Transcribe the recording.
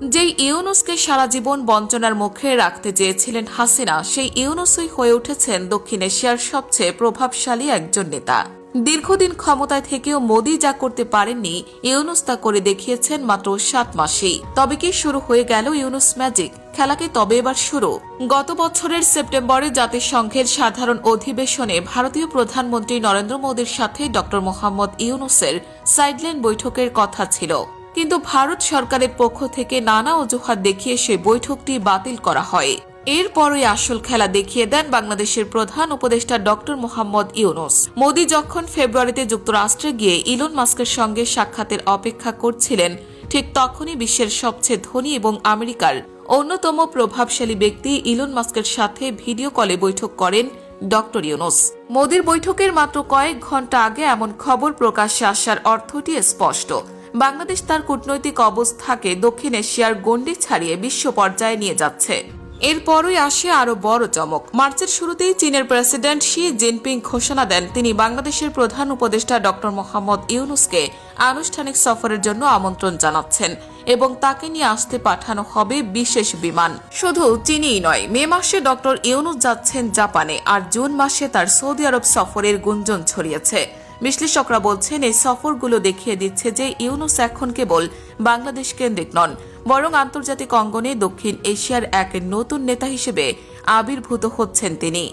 যেই ইউনূসকে সারা জীবন বঞ্চনার মুখে রাখতে চেয়েছিলেন হাসিনা, সেই ইউনূসই হয়ে উঠেছেন দক্ষিণ এশিয়ার সবচেয়ে প্রভাবশালী একজন নেতা। দীর্ঘদিন ক্ষমতায় থেকেও মোদি যা করতে পারেননি, ইউনূস তা করে দেখিয়েছেন মাত্র 7 মাসেই। তবে কি শুরু হয়ে গেল ইউনূস ম্যাজিক? খেলা কি তবে এবার শুরু? গত বছরের সেপ্টেম্বরে জাতিসংঘের সাধারণ অধিবেশনে ভারতীয় প্রধানমন্ত্রী নরেন্দ্র মোদীর সাথে ড মোহাম্মদ ইউনূসের সাইডলাইন বৈঠকের কথা ছিল, কিন্তু ভারত সরকারের পক্ষ থেকে নানা অজুহাত দেখিয়ে সেই বৈঠকটি বাতিল করা হয়। এরপরই আসল খেলা দেখিয়ে দেন বাংলাদেশের প্রধান উপদেষ্টা ড মোহাম্মদ ইউনূস। মোদি যখন ফেব্রুয়ারিতে যুক্তরাষ্ট্রে গিয়ে ইলন মাস্কের সঙ্গে সাক্ষাতের অপেক্ষা করছিলেন, ঠিক তখনই বিশ্বের সবচেয়ে ধনী এবং আমেরিকার অন্যতম প্রভাবশালী ব্যক্তি ইলন মাস্কের সাথে ভিডিও কলে বৈঠক করেন ড ইউনূস। মোদির বৈঠকের মাত্র কয়েক ঘণ্টা আগে এমন খবর প্রকাশ্যে আসার অর্থটি স্পষ্ট। বাংলাদেশ তার কূটনৈতিক অবস্থাকে দক্ষিণ এশিয়ার গণ্ডি ছাড়িয়ে বিশ্ব পর্যায়ে নিয়ে যাচ্ছে। এরপরই আসে আরও বড় চমক। মার্চের শুরুতেই চীনের প্রেসিডেন্ট শি জিনপিং ঘোষণা দেন তিনি বাংলাদেশের প্রধান উপদেষ্টা ড মোহাম্মদ ইউনূসকে আনুষ্ঠানিক সফরের জন্য আমন্ত্রণ জানাচ্ছেন এবং তাকে নিয়ে আসতে পাঠানো হবে বিশেষ বিমান। শুধু চীনই নয়, মে মাসে ড ইউনূস যাচ্ছেন জাপানে, আর জুন মাসে তার সৌদি আরব সফরের গুঞ্জন ছড়িয়েছে। বিশ্লেষকরা বলছেন এই সফরগুলো দেখিয়ে দিচ্ছে যে ইউনূস এখন কেবল বাংলাদেশ কেন্দ্রিক নন, বরং আন্তর্জাতিক অঙ্গনে দক্ষিণ এশিয়ার এক নতুন নেতা হিসেবে আবির্ভূত হচ্ছেন তিনি।